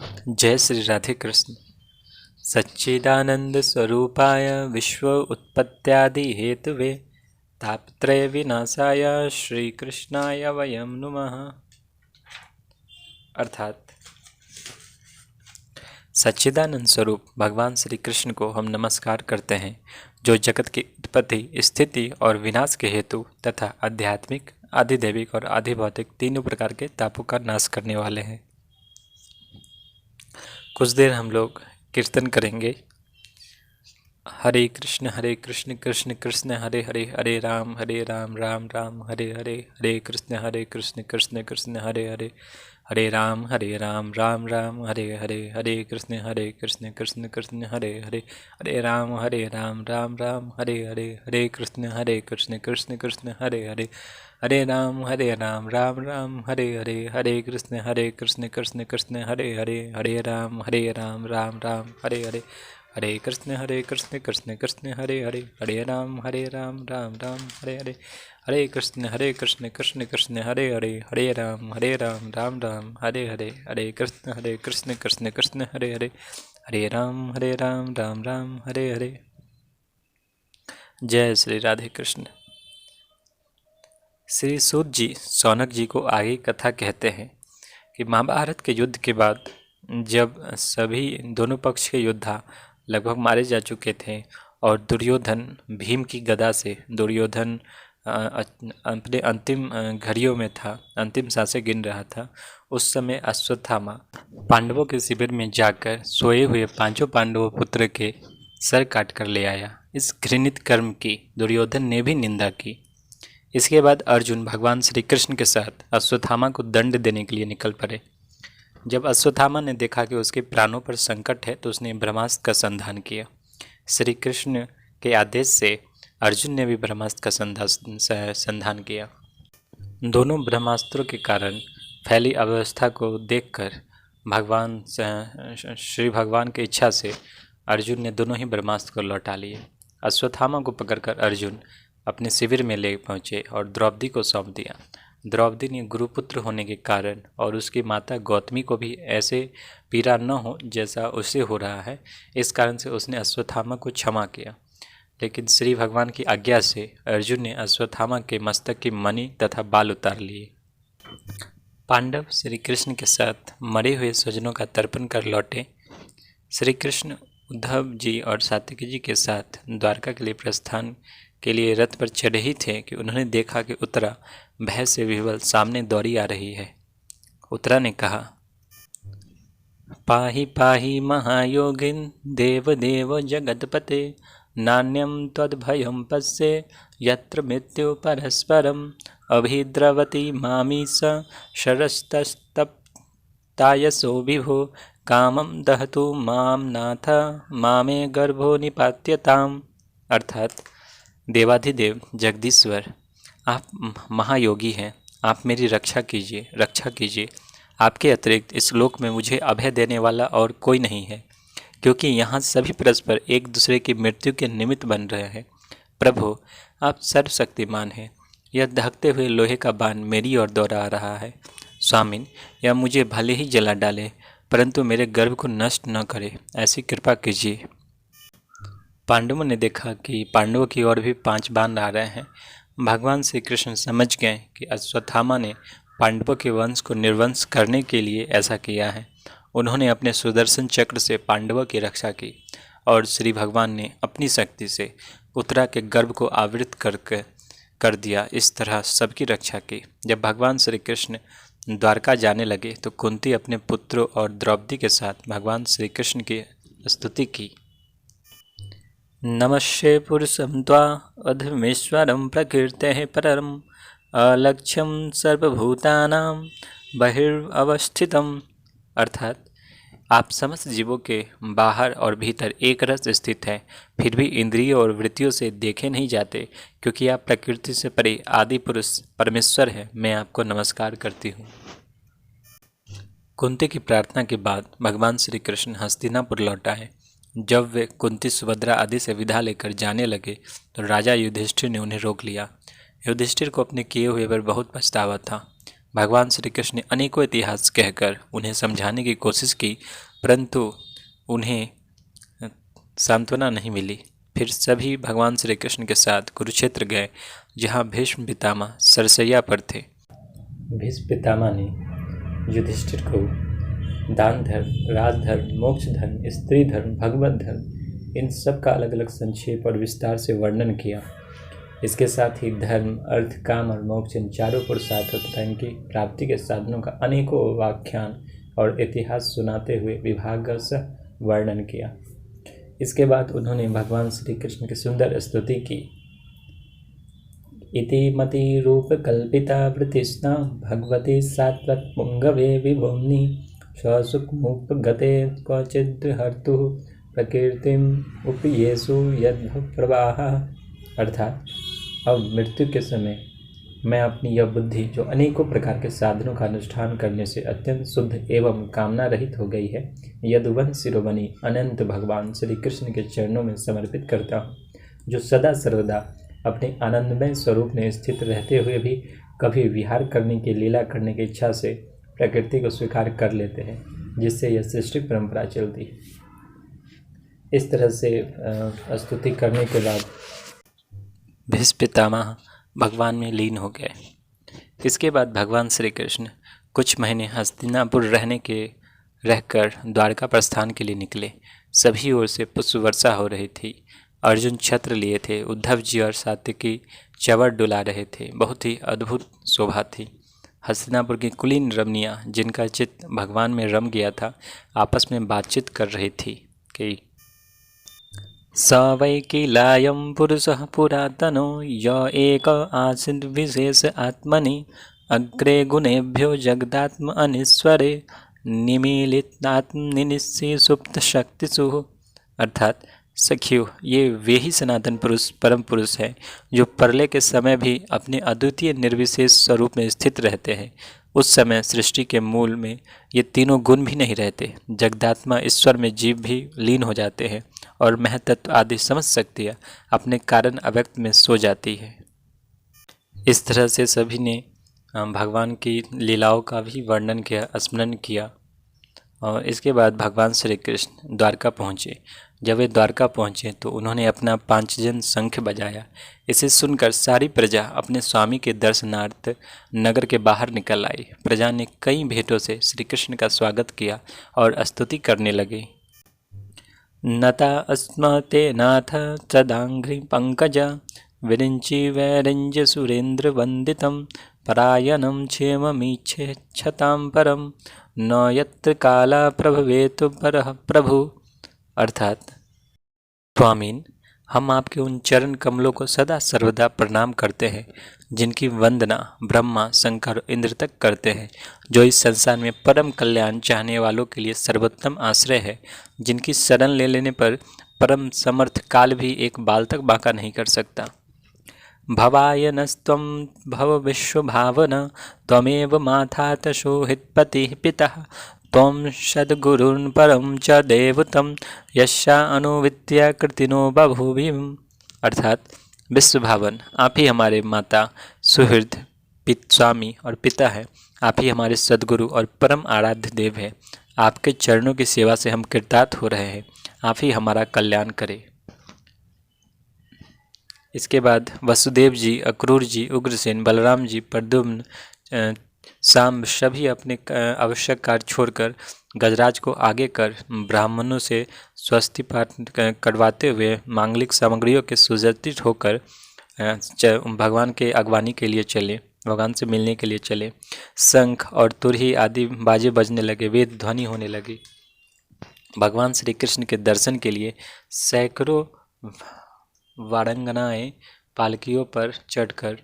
जय श्री राधे कृष्ण। सच्चिदानंद स्वरूपाय विश्व उत्पत्त्यादि हेतुवे तापत्रय विनाशाय श्री कृष्णाय वयं नुमः। अर्थात सच्चिदानंद स्वरूप भगवान श्री कृष्ण को हम नमस्कार करते हैं, जो जगत की उत्पत्ति, स्थिति और विनाश के हेतु तथा आध्यात्मिक, आधिदैविक और आधिभौतिक तीनों प्रकार के तापों का नाश करने वाले हैं। कुछ देर हम लोग कीर्तन करेंगे। हरे कृष्ण कृष्ण कृष्ण हरे हरे, हरे राम राम राम हरे हरे, हरे कृष्ण कृष्ण कृष्ण हरे हरे, हरे राम राम राम हरे हरे, हरे कृष्ण कृष्ण कृष्ण हरे हरे, हरे राम राम राम हरे हरे, हरे कृष्ण कृष्ण कृष्ण हरे हरे, हरे राम राम राम हरे हरे, हरे कृष्ण कृष्ण कृष्ण हरे हरे, हरे राम राम राम हरे हरे, हरे कृष्ण कृष्ण कृष्ण हरे हरे, हरे राम राम राम हरे हरे, हरे कृष्ण कृष्ण कृष्ण हरे हरे, हरे राम राम राम हरे हरे, हरे कृष्ण कृष्ण कृष्ण हरे हरे, हरे राम राम राम हरे हरे। जय श्री राधे कृष्ण। श्री सूत जी शौनक जी को आगे कथा कहते हैं कि महाभारत के युद्ध के बाद जब सभी दोनों पक्ष के योद्धा लगभग मारे जा चुके थे और दुर्योधन भीम की गदा से, दुर्योधन अपने अंतिम घड़ियों में था, अंतिम सांसें गिन रहा था, उस समय अश्वत्थामा पांडवों के शिविर में जाकर सोए हुए पांचों पांडवों पुत्र के सर काट कर ले आया। इस घृणित कर्म की दुर्योधन ने भी निंदा की। इसके बाद अर्जुन भगवान श्री कृष्ण के साथ अश्वत्थामा को दंड देने के लिए निकल पड़े। जब अश्वत्थामा ने देखा कि उसके प्राणों पर संकट है तो उसने ब्रह्मास्त्र का संधान किया। श्री कृष्ण के आदेश से अर्जुन ने भी ब्रह्मास्त्र का संधान किया। दोनों ब्रह्मास्त्रों के कारण फैली अव्यवस्था को देखकर भगवान श्री भगवान की इच्छा से अर्जुन ने दोनों ही ब्रह्मास्त्र को लौटा लिए। अश्वत्थामा को पकड़कर अर्जुन अपने शिविर में ले पहुँचे और द्रौपदी को सौंप दिया। द्रौपदी ने गुरुपुत्र होने के कारण और उसकी माता गौतमी को भी ऐसे पीड़ा न हो जैसा उसे हो रहा है, इस कारण से उसने अश्वत्थामा को क्षमा किया। लेकिन श्री भगवान की आज्ञा से अर्जुन ने अश्वत्थामा के मस्तक की मणि तथा बाल उतार लिए। पांडव श्री कृष्ण के साथ मरे हुए स्वजनों का तर्पण कर लौटे। श्री कृष्ण उद्धव जी और सात्विकी जी के साथ द्वारका के लिए प्रस्थान के लिए रथ पर चढ़े ही थे कि उन्होंने देखा कि उत्तरा भय से विह्वल सामने दौड़ी आ रही है। उत्तरा ने कहा, पाहि पाहि महायोगिन देव देव जगतपते, नान्यम त्वद्भयं पश्ये यत्र मृत्यु परस्परम, अभिद्रवती मामी स शरस्तप्तायसो विभो, कामं दहतु माम नाथ मामे गर्भो निपात्यताम। अर्थात देवाधिदेव जगदीश्वर, आप महायोगी हैं, आप मेरी रक्षा कीजिए। आपके अतिरिक्त इस लोक में मुझे अभय देने वाला और कोई नहीं है, क्योंकि यहाँ सभी परस्पर एक दूसरे की मृत्यु के निमित्त बन रहे हैं। प्रभु, आप सर्वशक्तिमान हैं। यह दहकते हुए लोहे का बाण मेरी ओर दौड़ा आ रहा है। स्वामिन, यह मुझे भले ही जला डाले, परंतु मेरे गर्भ को नष्ट न करे, ऐसी कृपा कीजिए। पांडवों ने देखा कि पांडवों की ओर भी 5 बाण आ रहे हैं। भगवान श्री कृष्ण समझ गए कि अश्वत्थामा ने पांडवों के वंश को निर्वंश करने के लिए ऐसा किया है। उन्होंने अपने सुदर्शन चक्र से पांडवों की रक्षा की और श्री भगवान ने अपनी शक्ति से उत्तरा के गर्भ को आवृत कर दिया। इस तरह सबकी रक्षा की। जब भगवान श्री कृष्ण द्वारका जाने लगे तो कुंती अपने पुत्रों और द्रौपदी के साथ भगवान श्री कृष्ण की स्तुति की। नमस्ये पुरुषं त्वा अधमेश्वरं प्रकृतेः परम, अलक्ष्यं सर्वभूतानां बहिर्अवस्थितम्। अर्थात आप समस्त जीवों के बाहर और भीतर एक रस स्थित हैं, फिर भी इंद्रियों और वृत्तियों से देखे नहीं जाते, क्योंकि आप प्रकृति से परे आदि पुरुष परमेश्वर हैं। मैं आपको नमस्कार करती हूँ। कुंती की प्रार्थना के बाद भगवान श्री कृष्ण हस्तिनापुर लौट आए। जब वे कुंती, सुभद्रा आदि से विदा लेकर जाने लगे तो राजा युधिष्ठिर ने उन्हें रोक लिया। युधिष्ठिर को अपने किए हुए पर बहुत पछतावा था। भगवान श्री कृष्ण ने अनेकों इतिहास कहकर उन्हें समझाने की कोशिश की, परंतु उन्हें सांत्वना नहीं मिली। फिर सभी भगवान श्री कृष्ण के साथ कुरुक्षेत्र गए, जहाँ भीष्म पितामह सरसैया पर थे। भीष्म पितामह ने युधिष्ठिर को दान धर्म, राजधर्म, मोक्ष धर्म, स्त्री धर्म, भगवत धर्म, इन सब का अलग अलग संक्षेप और विस्तार से वर्णन किया। इसके साथ ही धर्म, अर्थ, काम और मोक्ष इन चारों पुरुषार्थों तथा इनकी प्राप्ति के साधनों का अनेकों व्याख्यान और इतिहास सुनाते हुए विभागशः वर्णन किया। इसके बाद उन्होंने भगवान श्री कृष्ण की सुंदर स्तुति की। इति मति रूप कल्पिता वृतिस्ना भगवती सात्वत पुंगवे विभुम्नि स्वसुखमुपगते क्वचिद् हर्तु प्रकृतिम उपयेषु यद्प्रवाह। अर्थात अब मृत्यु के समय मैं अपनी यह बुद्धि, जो अनेकों प्रकार के साधनों का अनुष्ठान करने से अत्यंत शुद्ध एवं कामना रहित हो गई है, यदुवन शिरोमणि अनंत भगवान श्री कृष्ण के चरणों में समर्पित करता हूँ, जो सदा सर्वदा अपने आनंदमय स्वरूप में स्थित रहते हुए भी कभी विहार करने की, लीला करने की इच्छा से प्रकृति को स्वीकार कर लेते हैं, जिससे यह सृष्टि परंपरा चलती है। इस तरह से स्तुति करने के बाद भीष्म पितामह भगवान में लीन हो गए। इसके बाद भगवान श्री कृष्ण कुछ महीने हस्तिनापुर रहकर द्वारका प्रस्थान के लिए निकले। सभी ओर से पुष्प वर्षा हो रही थी। अर्जुन छत्र लिए थे, उद्धव जी और सात्विकी चवर डुला रहे थे। बहुत ही अद्भुत शोभा थी। हस्तिनापुर की कुलीन रमणियाँ, जिनका चित्त भगवान में रम गया था, आपस में बातचीत कर रही थी कि स वै किलायं पुरुषः पुरातनो य एक आसीत् विशेष आत्मनि अग्रे गुणेभ्यो जगदात्म अनिश्वरे निमीलितात्मनिनिस्सी सुप्त शक्तिषु। अर्थात सखियों, ये वे ही सनातन पुरुष, परम पुरुष हैं, जो प्रलय के समय भी अपने अद्वितीय निर्विशेष स्वरूप में स्थित रहते हैं। उस समय सृष्टि के मूल में ये तीनों गुण भी नहीं रहते। जगदात्मा ईश्वर में जीव भी लीन हो जाते हैं और महतत्व आदि समझ शक्तियाँ अपने कारण अव्यक्त में सो जाती है। इस तरह से सभी ने भगवान की लीलाओं का भी वर्णन किया, स्मरण किया। और इसके बाद भगवान श्री कृष्ण द्वारका पहुँचे। जब वे द्वारका पहुँचे तो उन्होंने अपना पांचजन शंख बजाया। इसे सुनकर सारी प्रजा अपने स्वामी के दर्शनार्थ नगर के बाहर निकल आई। प्रजा ने कई भेंटों से श्री कृष्ण का स्वागत किया और स्तुति करने लगे। नता अस्मते नाथ तदांघ्रि पंकजा विरिंचि वैरिंज सुरेंद्र वंदितम परायणम क्षेममीच्छे छताम परम न यत्र काला प्रभवेतु परः प्रभु। अर्थात स्वामीन, हम आपके उन चरण कमलों को सदा सर्वदा प्रणाम करते हैं, जिनकी वंदना ब्रह्मा, शंकर, इंद्र तक करते हैं, जो इस संसार में परम कल्याण चाहने वालों के लिए सर्वोत्तम आश्रय है, जिनकी शरण ले लेने पर परम समर्थ काल भी एक बाल तक बांका नहीं कर सकता। भवायनस्त्वं भव विश्वभावन त्वमेव माता शोहितपतिः पितः त्वं सद्गुरुन् परं च देवतं यस्या अनुविद्या कृतिनो बभूविम। अर्थात विश्वभावन, आप ही हमारे माता, सुहृद, स्वामी और पिता हैं। आप ही हमारे सद्गुरु और परम आराध्य देव हैं। आपके चरणों की सेवा से हम कृतार्थ हो रहे हैं। आप ही हमारा कल्याण करें। इसके बाद वसुदेव जी, अक्रूर जी, उग्रसेन, बलराम जी, प्रद्युम्न, सांब सभी अपने आवश्यक कार्य छोड़कर गजराज को आगे कर ब्राह्मणों से स्वस्ति पाठ करवाते हुए मांगलिक सामग्रियों के सुसज्जित होकर भगवान के अगवानी के लिए चले, भगवान से मिलने के लिए चले। शंख और तुरही आदि बाजे बजने लगे, वेद ध्वनि होने लगी। भगवान श्री कृष्ण के दर्शन के लिए सैकड़ों वारंगनाएँ पालकियों पर चढ़कर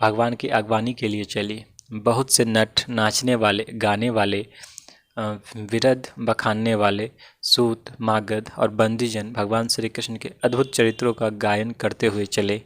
भगवान की अगवानी के लिए चली। बहुत से नट, नाचने वाले, गाने वाले, विरध बखानने वाले, सूत, मागध और बंदीजन भगवान श्री कृष्ण के अद्भुत चरित्रों का गायन करते हुए चले।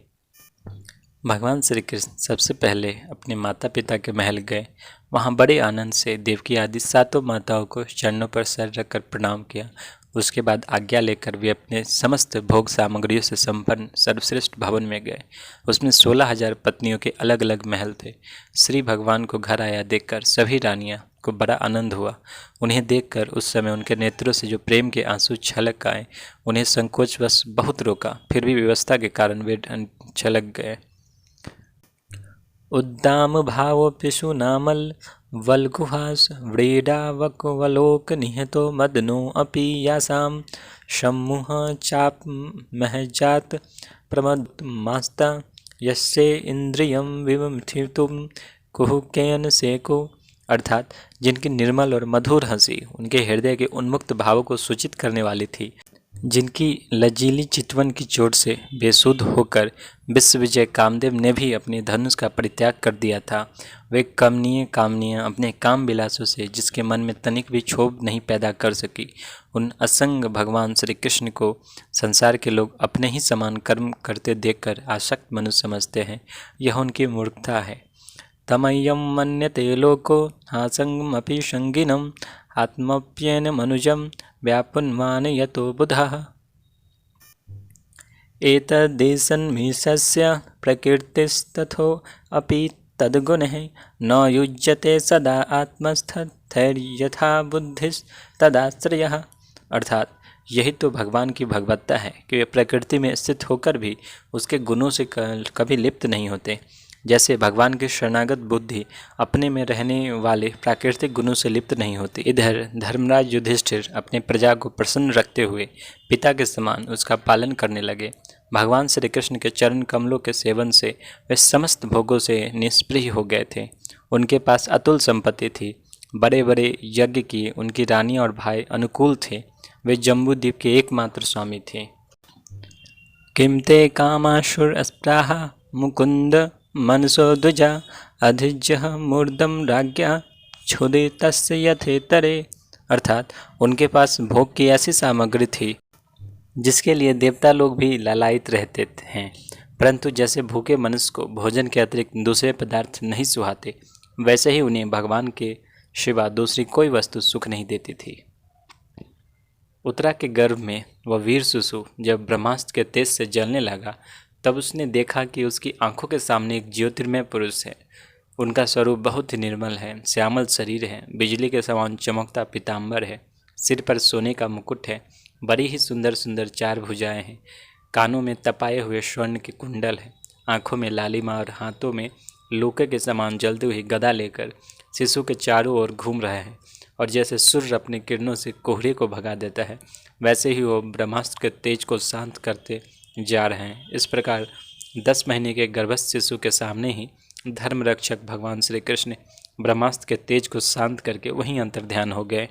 भगवान श्री कृष्ण सबसे पहले अपने माता पिता के महल गए। वहाँ बड़े आनंद से देवकी आदि सातों माताओं को चरणों पर सर रखकर प्रणाम किया। उसके बाद आज्ञा लेकर वे अपने समस्त भोग सामग्रियों से संपन्न सर्वश्रेष्ठ भवन में गए। उसमें 16,000 पत्नियों के अलग अलग महल थे। श्री भगवान को घर आया देखकर सभी रानियां को बड़ा आनंद हुआ। उन्हें देखकर उस समय उनके नेत्रों से जो प्रेम के आंसू छलक आए, उन्हें संकोचवश बहुत रोका, फिर भी व्यवस्था के कारण वे छलक गए। उद्दाम भावोऽप्यशु नामल वल्गुहास व्रीडावकवलोक निहतो मदनो अपि यासां सम्मुह चाप महजात प्रमदमास्ता यस्ये इंद्रियम विमथितुम कुहुकेन सेको। अर्थात जिनकी निर्मल और मधुर हंसी उनके हृदय के उन्मुक्त भावों को सूचित करने वाली थी, जिनकी लजीली चितवन की चोट से बेसुध होकर विश्व विजय कामदेव ने भी अपने धनुष का परित्याग कर दिया था, वे कामनियाँ अपने काम विलासों से जिसके मन में तनिक भी क्षोभ नहीं पैदा कर सकी, उन असंग भगवान श्री कृष्ण को संसार के लोग अपने ही समान कर्म करते देखकर आसक्त मनुष्य समझते हैं। यह उनकी मूर्खता है। तमय्यम मन्यते लोको हासंगमपि संगिनम आत्मप्येन मनुजम व्यापुन्मान यतो बुधः। एतद्देशन्मीशस्य प्रकृतिस्तथो अपि तद्गुणः न युज्यते सदा आत्मस्थैर्यथा बुद्धिस्तदाश्रयः। अर्थात यही तो भगवान की भगवत्ता है कि वे प्रकृति में स्थित होकर भी उसके गुणों से कभी लिप्त नहीं होते। जैसे भगवान की शरणागत बुद्धि अपने में रहने वाले प्राकृतिक गुणों से लिप्त नहीं होती। इधर धर्मराज युधिष्ठिर अपने प्रजा को प्रसन्न रखते हुए पिता के समान उसका पालन करने लगे। भगवान श्री कृष्ण के चरण कमलों के सेवन से वे समस्त भोगों से निष्प्रिय हो गए थे। उनके पास अतुल संपत्ति थी, बड़े बड़े यज्ञ किए, उनकी रानी और भाई अनुकूल थे, वे जम्बूद्वीप के एकमात्र स्वामी थे। किमते कामाशुर अस्पृहा मुकुंद मनसो द्विजा अधिज्य मूर्धम राज्ञा क्षुदे तस्य यथेतरे। अर्थात उनके पास भोग की ऐसी सामग्री थी जिसके लिए देवता लोग भी लालायित रहते हैं, परंतु जैसे भूखे मनुष्य को भोजन के अतिरिक्त दूसरे पदार्थ नहीं सुहाते, वैसे ही उन्हें भगवान के सिवा दूसरी कोई वस्तु सुख नहीं देती थी। उत्तरा के गर्भ में वह वीर सुसु जब ब्रह्मास्त्र के तेज से जलने लगा, तब उसने देखा कि उसकी आंखों के सामने एक ज्योतिर्मय पुरुष है। उनका स्वरूप बहुत ही निर्मल है, श्यामल शरीर है, बिजली के समान चमकता पीताम्बर है, सिर पर सोने का मुकुट है, बड़ी ही सुंदर सुंदर 4 भुजाएं हैं, कानों में तपाए हुए स्वर्ण के कुंडल हैं, आंखों में लालिमा और हाथों में लोके के समान जलती हुई गदा लेकर शिशु के चारों ओर घूम रहा है। और जैसे सूर्य अपने किरणों से कोहरे को भगा देता है, वैसे ही वो ब्रह्मास्त्र के तेज को शांत करते जा रहे हैं। इस प्रकार 10 महीने के गर्भस्थ शिशु के सामने ही धर्म रक्षक भगवान श्री कृष्ण ब्रह्मास्त्र के तेज को शांत करके वहीं अंतर्ध्यान हो गए।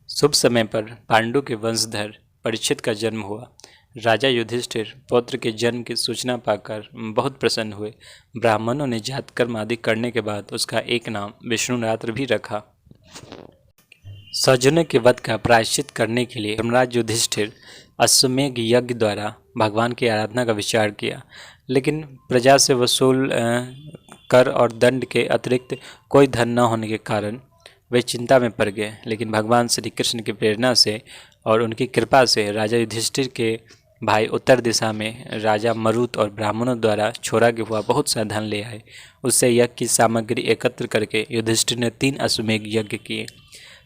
शुभ समय पर पांडु के वंशधर परीक्षित का जन्म हुआ। राजा युधिष्ठिर पौत्र के जन्म की सूचना पाकर बहुत प्रसन्न हुए। ब्राह्मणों ने जातकर्म आदि करने के बाद उसका एक नाम विष्णुरात्र भी रखा। सज्जनों के वध का प्रायश्चित करने के लिए धर्मराज युधिष्ठिर अश्वमेध यज्ञ द्वारा भगवान की आराधना का विचार किया, लेकिन प्रजा से वसूल कर और दंड के अतिरिक्त कोई धन न होने के कारण वे चिंता में पड़ गए। लेकिन भगवान श्री कृष्ण की प्रेरणा से और उनकी कृपा से राजा युधिष्ठिर के भाई उत्तर दिशा में राजा मरुत और ब्राह्मणों द्वारा छोड़ा गया हुआ बहुत सा धन ले आए। उससे यज्ञ की सामग्री एकत्र करके युधिष्ठिर ने 3 अश्वमेध यज्ञ किए।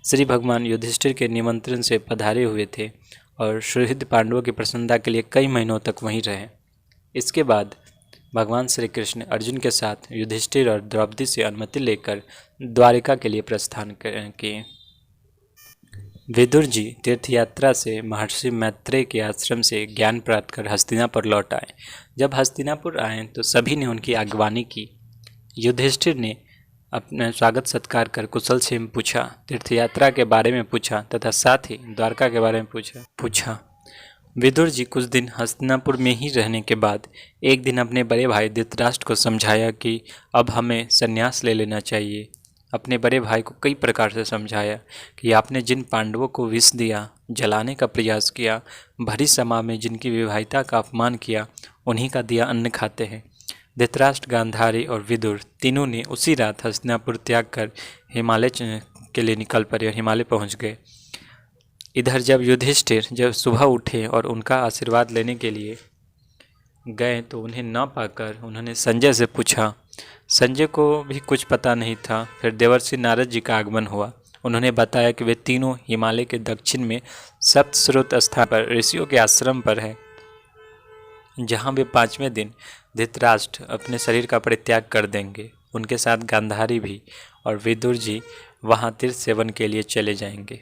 श्री भगवान युधिष्ठिर के निमंत्रण से पधारे हुए थे और सुहृद पांडवों की प्रसन्नता के लिए कई महीनों तक वहीं रहे। इसके बाद भगवान श्री कृष्ण अर्जुन के साथ युधिष्ठिर और द्रौपदी से अनुमति लेकर द्वारिका के लिए प्रस्थान किए। विदुर जी तीर्थयात्रा से महर्षि मैत्रेय के आश्रम से ज्ञान प्राप्त कर हस्तिनापुर लौट आए। जब हस्तिनापुर आए तो सभी ने उनकी आगवानी की। युधिष्ठिर ने अपना स्वागत सत्कार कर कुशल क्षेम पूछा, तीर्थयात्रा के बारे में पूछा तथा साथ ही द्वारका के बारे में पूछा। विदुर जी कुछ दिन हस्तिनापुर में ही रहने के बाद एक दिन अपने बड़े भाई धृतराष्ट्र को समझाया कि अब हमें संन्यास ले लेना चाहिए। अपने बड़े भाई को कई प्रकार से समझाया कि आपने जिन पांडवों को विष दिया, जलाने का प्रयास किया, भरी सभा में जिनकी विवाहिता का अपमान किया, उन्हीं का दिया अन्न खाते हैं। धृतराष्ट्र, गांधारी और विदुर तीनों ने उसी रात हस्तिनापुर त्याग कर हिमालय के लिए निकल पड़े और हिमालय पहुंच गए। इधर जब युधिष्ठिर जब सुबह उठे और उनका आशीर्वाद लेने के लिए गए तो उन्हें न पाकर उन्होंने संजय से पूछा। संजय को भी कुछ पता नहीं था। फिर देवर्षि नारद जी का आगमन हुआ। उन्होंने बताया कि वे तीनों हिमालय के दक्षिण में सप्तस्रोत स्थान पर ऋषियों के आश्रम पर हैं, जहाँ वे 5वें दिन धृतराष्ट्र अपने शरीर का परित्याग कर देंगे। उनके साथ गांधारी भी और विदुर जी वहाँ तीर्थ सेवन के लिए चले जाएंगे।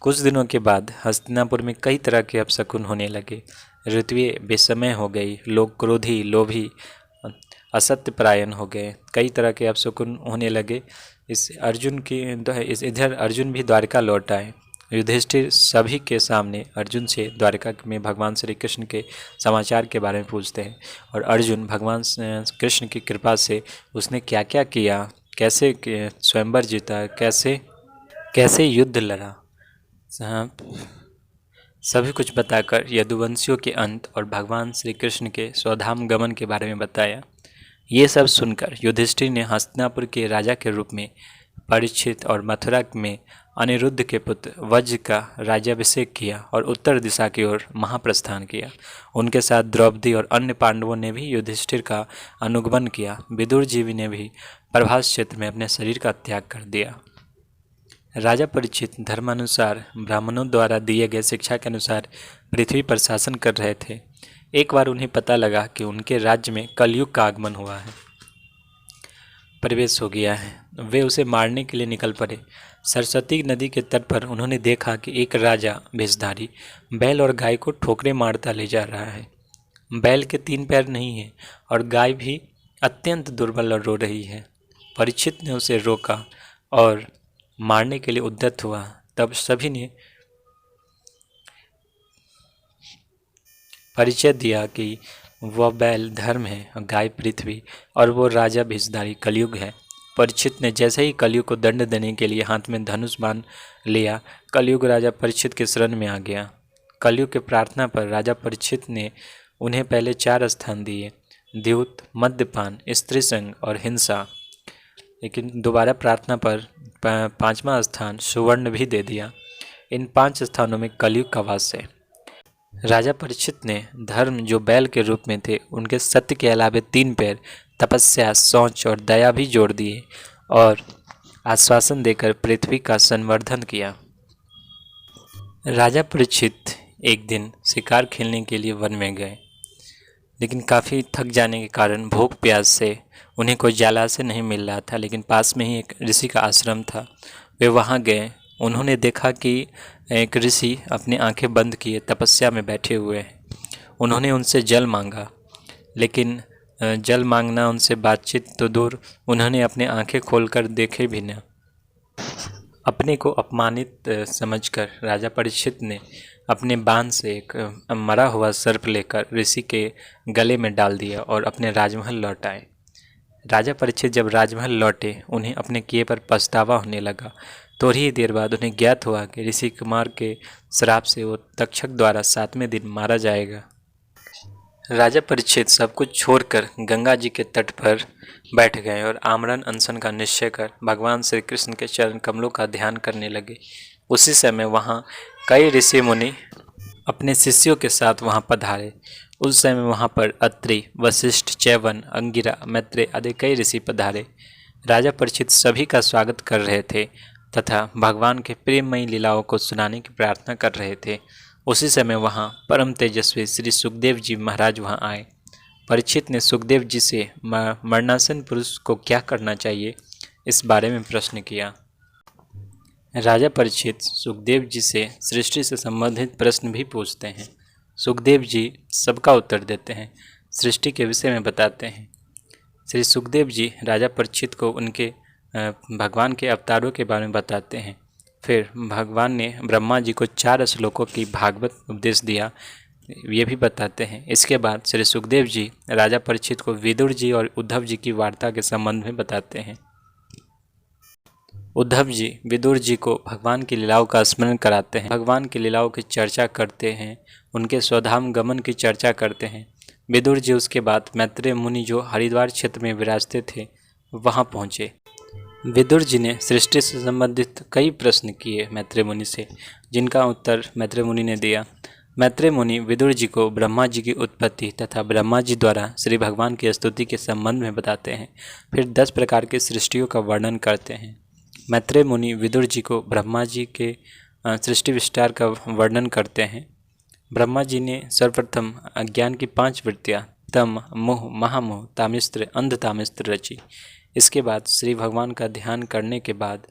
कुछ दिनों के बाद हस्तिनापुर में कई तरह के अपशकुन होने लगे। ऋतुएं बेसमय हो गई, लोग क्रोधी, लोभी, असत्य परायण हो गए। कई तरह के अपशकुन होने लगे। इधर अर्जुन भी द्वारका लौट आए। युधिष्ठिर सभी के सामने अर्जुन से द्वारका में भगवान श्री कृष्ण के समाचार के बारे में पूछते हैं और अर्जुन भगवान कृष्ण की कृपा से उसने क्या क्या किया, कैसे स्वयंवर जीता, कैसे कैसे युद्ध लड़ा, सभी कुछ बताकर यदुवंशियों के अंत और भगवान श्री कृष्ण के स्वधाम गमन के बारे में बताया। ये सब सुनकर युधिष्ठिर ने हस्तिनापुर के राजा के रूप में परीक्षित और मथुरा में अनिरुद्ध के पुत्र वज्र का राज्याभिषेक किया और उत्तर दिशा की ओर महाप्रस्थान किया। उनके साथ द्रौपदी और अन्य पांडवों ने भी युधिष्ठिर का अनुगमन किया। विदुर जी ने भी प्रभास क्षेत्र में अपने शरीर का त्याग कर दिया। राजा परीक्षित धर्मानुसार ब्राह्मणों द्वारा दिए गए शिक्षा के अनुसार पृथ्वी पर शासन कर रहे थे। एक बार उन्हें पता लगा कि उनके राज्य में कलयुग का आगमन हुआ है, प्रवेश हो गया है। वे उसे मारने के लिए निकल पड़े। सरस्वती नदी के तट पर उन्होंने देखा कि एक राजा भेषधारी बैल और गाय को ठोकरे मारता ले जा रहा है। बैल के 3 पैर नहीं है और गाय भी अत्यंत दुर्बल और रो रही है। परीक्षित ने उसे रोका और मारने के लिए उद्यत हुआ। तब सभी ने परिचय दिया कि वह बैल धर्म है और गाय पृथ्वी और वो राजा भेषधारी कलयुग है। परीक्षित ने जैसे ही कलयुग को दंड देने के लिए हाथ में धनुष बाण लिया, कलयुग राजा परीक्षित के शरण में आ गया। कलयुग के प्रार्थना पर राजा परीक्षित ने उन्हें पहले 4 स्थान दिए, द्यूत, मद्यपान, स्त्री संग और हिंसा, लेकिन दोबारा प्रार्थना पर 5वां स्थान सुवर्ण भी दे दिया। इन 5 स्थानों में कलयुग का वास है। राजा परीक्षित ने धर्म जो बैल के रूप में थे उनके सत्य के अलावे 3 पैर, तपस्या, शौच और दया भी जोड़ दिए और आश्वासन देकर पृथ्वी का संवर्धन किया। राजा परीक्षित एक दिन शिकार खेलने के लिए वन में गए, लेकिन काफ़ी थक जाने के कारण भूख प्यास से उन्हें कोई जलाशय नहीं मिल रहा था। लेकिन पास में ही एक ऋषि का आश्रम था। वे वहाँ गए। उन्होंने देखा कि एक ऋषि अपनी आंखें बंद किए तपस्या में बैठे हुए हैं। उन्होंने उनसे जल मांगा, लेकिन जल मांगना उनसे बातचीत तो दूर, उन्होंने अपनी आंखें खोलकर देखे भी न। अपने को अपमानित समझकर राजा परीक्षित ने अपने बाण से एक मरा हुआ सर्प लेकर ऋषि के गले में डाल दिया और अपने राजमहल लौट आए। राजा परीक्षित जब राजमहल लौटे, उन्हें अपने किए पर पछतावा होने लगा। थोड़ी ही देर बाद उन्हें ज्ञात हुआ कि ऋषि कुमार के श्राप से वो तक्षक द्वारा 7वें दिन मारा जाएगा। राजा परीक्षित सब कुछ छोड़कर गंगा जी के तट पर बैठ गए और आमरण अनशन का निश्चय कर भगवान श्री कृष्ण के चरण कमलों का ध्यान करने लगे। उसी समय वहाँ कई ऋषि मुनि अपने शिष्यों के साथ वहाँ पधारे। उस समय वहाँ पर अत्रि, वशिष्ठ, च्यवन, अंगिरा, मैत्रेय आदि कई ऋषि पधारे। राजा परीक्षित सभी का स्वागत कर रहे थे तथा भगवान के प्रेममयी लीलाओं को सुनाने की प्रार्थना कर रहे थे। उसी समय वहाँ परम तेजस्वी श्री सुखदेव जी महाराज वहाँ आए। परीक्षित ने सुखदेव जी से मरणासन पुरुष को क्या करना चाहिए, इस बारे में प्रश्न किया। राजा परीक्षित सुखदेव जी से सृष्टि से संबंधित प्रश्न भी पूछते हैं। सुखदेव जी सबका उत्तर देते हैं, सृष्टि के विषय में बताते हैं। श्री सुखदेव जी राजा परीक्षित को उनके भगवान के अवतारों के बारे में बताते हैं। फिर भगवान ने ब्रह्मा जी को 4 श्लोकों की भागवत उपदेश दिया, ये भी बताते हैं। इसके बाद श्री सुखदेव जी राजा परीक्षित को विदुर जी और उद्धव जी की वार्ता के संबंध में बताते हैं। उद्धव जी विदुर जी को भगवान की लीलाओं का स्मरण कराते हैं, भगवान की लीलाओं की चर्चा करते हैं, उनके स्वधाम गमन की चर्चा करते हैं। विदुर जी उसके बाद मैत्रेय मुनि जो हरिद्वार क्षेत्र में विराजते थे वहाँ पहुँचे। विदुर जी ने सृष्टि से संबंधित कई प्रश्न किए मैत्रेय मुनि से, जिनका उत्तर मैत्रेय मुनि ने दिया। मैत्रेय मुनि विदुर जी को ब्रह्मा जी की उत्पत्ति तथा ब्रह्मा जी द्वारा श्री भगवान की स्तुति के संबंध में बताते हैं। फिर 10 प्रकार की सृष्टियों का वर्णन करते हैं। मैत्रेय मुनि विदुर जी को ब्रह्मा जी के सृष्टि विस्तार का वर्णन करते हैं। ब्रह्मा जी ने सर्वप्रथम अज्ञान की 5 वृत्तियाँ तम, मोह, महामोह, तामिस्त्र, अंध तामिस्त्र रची। इसके बाद श्री भगवान का ध्यान करने के बाद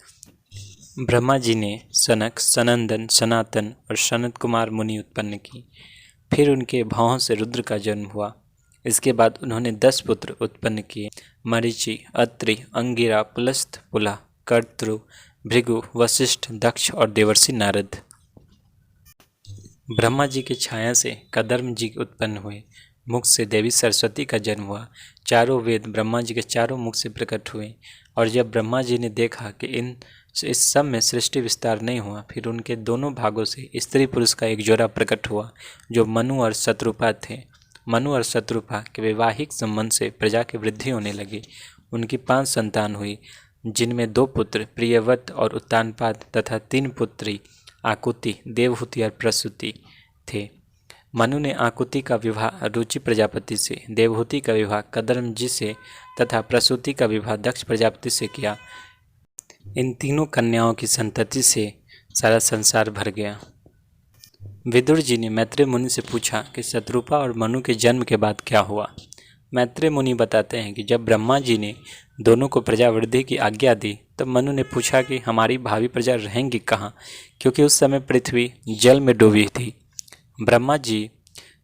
ब्रह्मा जी ने सनक, सनंदन, सनातन और सनत कुमार मुनि उत्पन्न की। फिर उनके भावों से रुद्र का जन्म हुआ। इसके बाद उन्होंने 10 पुत्र उत्पन्न किए, मरीचि, अत्रि, अंगिरा, पुलस्थ, पुला, कर्तृ, भृगु, वशिष्ठ, दक्ष और देवर्षि नारद। ब्रह्मा जी की छाया से कदर्म जी उत्पन्न हुए। मुख से देवी सरस्वती का जन्म हुआ। चारों वेद ब्रह्मा जी के चारों मुख से प्रकट हुए। और जब ब्रह्मा जी ने देखा कि इस सब में सृष्टि विस्तार नहीं हुआ, फिर उनके दोनों भागों से स्त्री पुरुष का एक जोड़ा प्रकट हुआ, जो मनु और शत्रुपा थे। मनु और शत्रुपा के वैवाहिक संबंध से प्रजा की वृद्धि होने लगी। उनकी 5 संतान हुई, जिनमें 2 पुत्र प्रियव्रत और उत्तानपाद तथा 3 पुत्री आकुति, देवहूति और प्रसूति थे। मनु ने आकुति का विवाह रुचि प्रजापति से, देवहूति का विवाह कदर्म जी से तथा प्रसूति का विवाह दक्ष प्रजापति से किया। इन तीनों कन्याओं की संतति से सारा संसार भर गया। विदुर जी ने मैत्रेय मुनि से पूछा कि शत्रुपा और मनु के जन्म के बाद क्या हुआ। मैत्रेय मुनि बताते हैं कि जब ब्रह्मा जी ने दोनों को प्रजा वृद्धि की आज्ञा दी, तब मनु ने पूछा कि हमारी भावी प्रजा रहेंगी कहाँ, क्योंकि उस समय पृथ्वी जल में डूबी थी। ब्रह्मा जी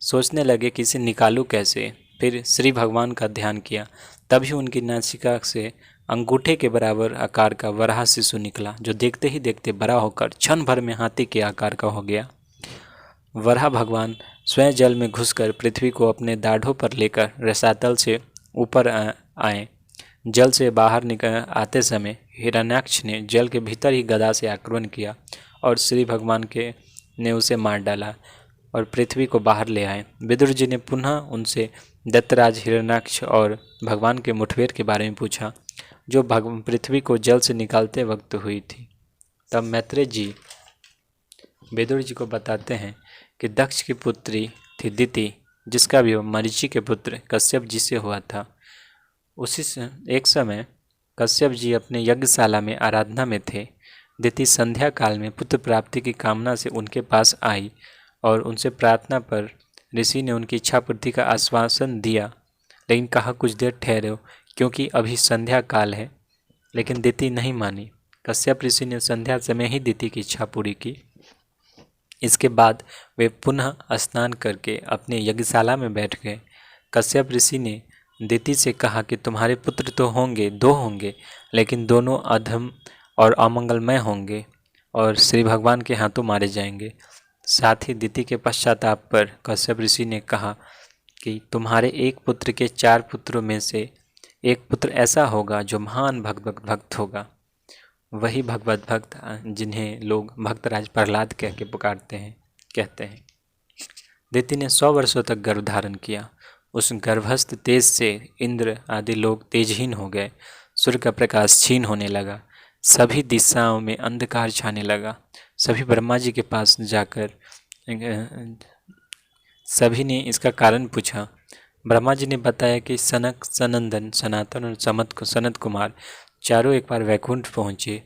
सोचने लगे कि इसे निकालूं कैसे। फिर श्री भगवान का ध्यान किया, तभी उनकी नासिका से अंगूठे के बराबर आकार का वराह शिशु निकला, जो देखते ही देखते बड़ा होकर क्षण भर में हाथी के आकार का हो गया। वराह भगवान स्वयं जल में घुसकर पृथ्वी को अपने दाढ़ों पर लेकर रसातल से ऊपर आए। जल से बाहर निकल आते समय हिरण्याक्ष ने जल के भीतर ही गदा से आक्रमण किया और श्री भगवान ने उसे मार डाला और पृथ्वी को बाहर ले आए। विदुर जी ने पुनः उनसे दत्तराज, हिरण्याक्ष और भगवान के मुठभेड़ के बारे में पूछा, जो पृथ्वी को जल से निकालते वक्त हुई थी। तब मैत्रेय जी विदुर जी को बताते हैं कि दक्ष की पुत्री थी दिति, जिसका विवाह मरीचि के पुत्र कश्यप जी से हुआ था। एक समय कश्यप जी अपने यज्ञशाला में आराधना में थे। दिति संध्या काल में पुत्र प्राप्ति की कामना से उनके पास आई और उनसे प्रार्थना पर ऋषि ने उनकी इच्छा पूर्ति का आश्वासन दिया, लेकिन कहा कुछ देर ठहरो, क्योंकि अभी संध्या काल है। लेकिन दिति नहीं मानी। कश्यप ऋषि ने संध्या समय ही दिति की इच्छा पूरी की। इसके बाद वे पुनः स्नान करके अपने यज्ञशाला में बैठ गए। कश्यप ऋषि ने दिति से कहा कि तुम्हारे पुत्र तो होंगे, 2 होंगे, लेकिन दोनों अधम और अमंगलमय होंगे और श्री भगवान के हाथों मारे जाएंगे। साथ ही दिति के पश्चाताप पर कश्यप ऋषि ने कहा कि तुम्हारे एक पुत्र के 4 पुत्रों में से एक पुत्र ऐसा होगा जो महान भक्त होगा। वही भगवत भक्त जिन्हें लोग भक्तराज प्रहलाद कह के कहते हैं। दिति ने 100 वर्षों तक गर्भ धारण किया। उस गर्भस्थ तेज से इंद्र आदि लोग तेजहीन हो गए। सूर्य का प्रकाश क्षीण होने लगा। सभी दिशाओं में अंधकार छाने लगा। सभी ब्रह्मा जी के पास जाकर सभी ने इसका कारण पूछा। ब्रह्मा जी ने बताया कि सनक, सनंदन, सनातन और सनत कुमार चारों एक बार वैकुंठ पहुँचे।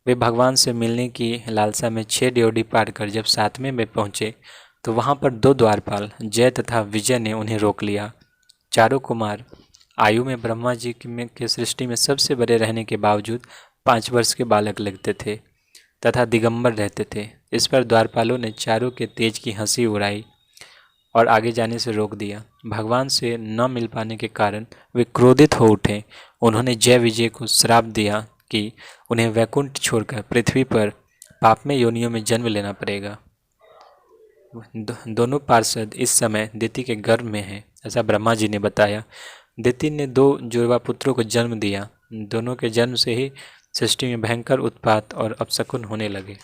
वे भगवान से मिलने की लालसा में 6 ड्योढ़ी पार कर जब 7वें में पहुँचे तो वहाँ पर 2 द्वारपाल जय तथा विजय ने उन्हें रोक लिया। चारों कुमार आयु में ब्रह्मा जी के सृष्टि में सबसे बड़े रहने के बावजूद 5 वर्ष के बालक लगते थे तथा दिगंबर रहते थे। इस पर द्वारपालों ने चारों के तेज की हंसी उड़ाई और आगे जाने से रोक दिया। भगवान से न मिल पाने के कारण वे क्रोधित हो उठे। उन्होंने जय विजय को श्राप दिया कि उन्हें वैकुंठ छोड़कर पृथ्वी पर पापमय योनियों में जन्म लेना पड़ेगा। दोनों पार्षद इस समय दिति के गर्भ में हैं, ऐसा ब्रह्मा जी ने बताया। दिति ने 2 जुड़वा पुत्रों को जन्म दिया। दोनों के जन्म से ही सृष्टि में भयंकर उत्पात और अपशकुन होने लगे।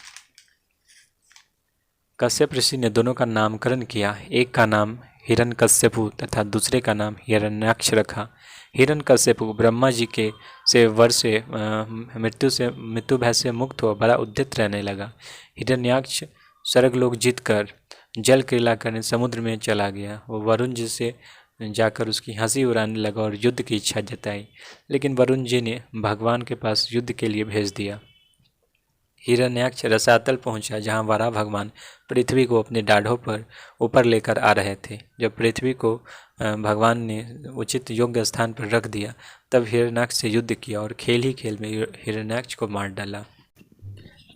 कश्यप ऋषि ने दोनों का नामकरण किया। एक का नाम हिरण्यकश्यपु तथा दूसरे का नाम हिरण्याक्ष रखा। हिरण्यकश्यपु ब्रह्मा जी के से वर से मृत्यु भय से मुक्त हो बड़ा उद्यत रहने लगा। हिरण्याक्ष स्वर्गलोक जीतकर जल क्रीड़ा करने समुद्र में चला गया। वो वरुण जी से जाकर उसकी हंसी उड़ाने लगा और युद्ध की इच्छा जताई, लेकिन वरुण जी ने भगवान के पास युद्ध के लिए भेज दिया। हिरण्याक्ष रसातल पहुंचा, जहां वराह भगवान पृथ्वी को अपने डाढ़ों पर ऊपर लेकर आ रहे थे। जब पृथ्वी को भगवान ने उचित योग्य स्थान पर रख दिया, तब हिरण्याक्ष से युद्ध किया और खेल ही खेल में हिरण्याक्ष को मार डाला।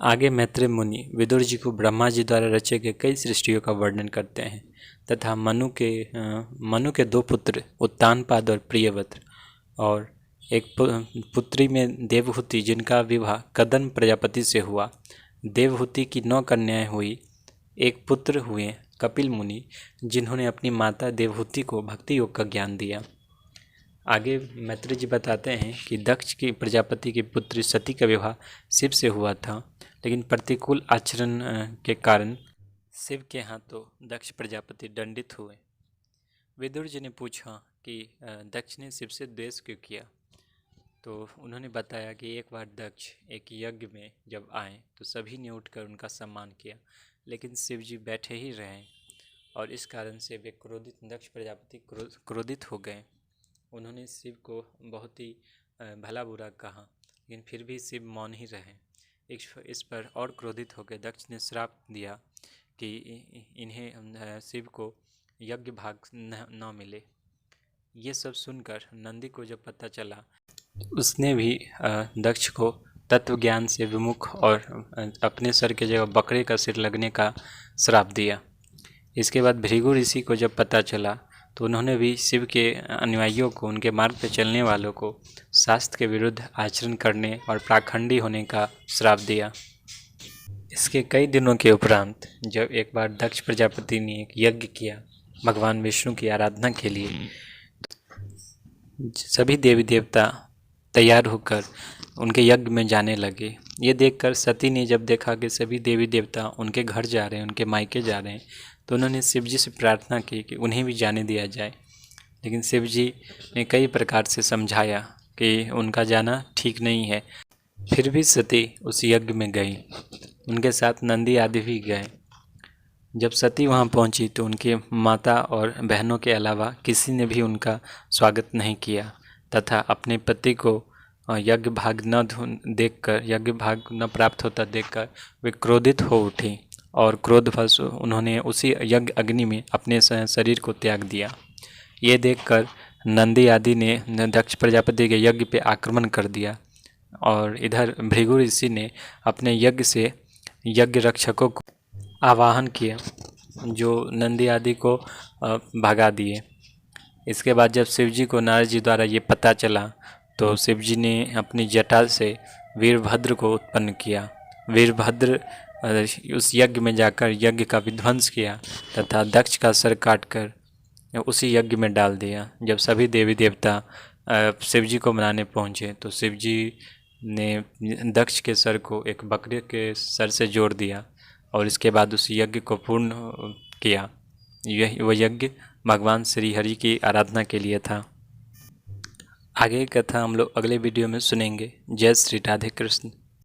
आगे मैत्रेय मुनि विदुर जी को ब्रह्मा जी द्वारा रचे गए कई सृष्टियों का वर्णन करते हैं तथा मनु के दो पुत्र उत्तानपाद और प्रियव्रत और एक पुत्री में देवहूति, जिनका विवाह कदम्ब प्रजापति से हुआ। देवहूति की 9 कन्याएं हुई। एक पुत्र हुए कपिल मुनि, जिन्होंने अपनी माता देवहूति को भक्ति योग का ज्ञान दिया। आगे मैत्रेय जी बताते हैं कि दक्ष की प्रजापति की पुत्री सती का विवाह शिव से हुआ था, लेकिन प्रतिकूल आचरण के कारण शिव के हाथों दक्ष प्रजापति दंडित हुए। विदुर जी ने पूछा कि दक्ष ने शिव से द्वेष क्यों किया, तो उन्होंने बताया कि एक बार दक्ष एक यज्ञ में जब आए तो सभी ने उठकर उनका सम्मान किया, लेकिन शिव जी बैठे ही रहे और इस कारण से वे दक्ष प्रजापति क्रोधित हो गए। उन्होंने शिव को बहुत ही भला बुरा कहा, लेकिन फिर भी शिव मौन ही रहे। इस पर और क्रोधित होकर दक्ष ने श्राप दिया कि इन्हें शिव को यज्ञ भाग न मिले। ये सब सुनकर नंदी को जब पता चला, उसने भी दक्ष को तत्व ज्ञान से विमुख और अपने सर के जगह बकरे का सिर लगने का श्राप दिया। इसके बाद भृगु ऋषि को जब पता चला, तो उन्होंने भी शिव के अनुयायियों को, उनके मार्ग पर चलने वालों को शास्त्र के विरुद्ध आचरण करने और पाखंडी होने का श्राप दिया। इसके कई दिनों के उपरांत जब एक बार दक्ष प्रजापति ने एक यज्ञ किया भगवान विष्णु की आराधना के लिए, सभी देवी देवता तैयार होकर उनके यज्ञ में जाने लगे। ये देखकर सती ने जब देखा कि सभी देवी देवता उनके घर जा रहे हैं, उनके मायके जा रहे हैं, तो उन्होंने शिव जी से प्रार्थना की कि उन्हें भी जाने दिया जाए। लेकिन शिव जी ने कई प्रकार से समझाया कि उनका जाना ठीक नहीं है। फिर भी सती उस यज्ञ में गई, उनके साथ नंदी आदि भी गए। जब सती वहां पहुंची तो उनके माता और बहनों के अलावा किसी ने भी उनका स्वागत नहीं किया तथा अपने पति को यज्ञ भाग न प्राप्त होता देखकर वे क्रोधित हो उठी और क्रोधवश उन्होंने उसी यज्ञ अग्नि में अपने शरीर को त्याग दिया। ये देखकर नंदी आदि ने दक्ष प्रजापति के यज्ञ पे आक्रमण कर दिया और इधर भृगु ऋषि ने अपने यज्ञ से यज्ञ रक्षकों को आवाहन किया, जो नंदी आदि को भगा दिए। इसके बाद जब शिवजी को नारद जी द्वारा ये पता चला, तो शिवजी ने अपनी जटा से वीरभद्र को उत्पन्न किया। वीरभद्र उस यज्ञ में जाकर यज्ञ का विध्वंस किया तथा दक्ष का सर काटकर उसी यज्ञ में डाल दिया। जब सभी देवी देवता शिवजी को मनाने पहुँचे, तो शिवजी ने दक्ष के सर को एक बकरे के सर से जोड़ दिया और इसके बाद उस यज्ञ को पूर्ण किया। वह यज्ञ भगवान श्री हरि की आराधना के लिए था। आगे की कथा हम लोग अगले वीडियो में सुनेंगे। जय श्री राधे कृष्ण।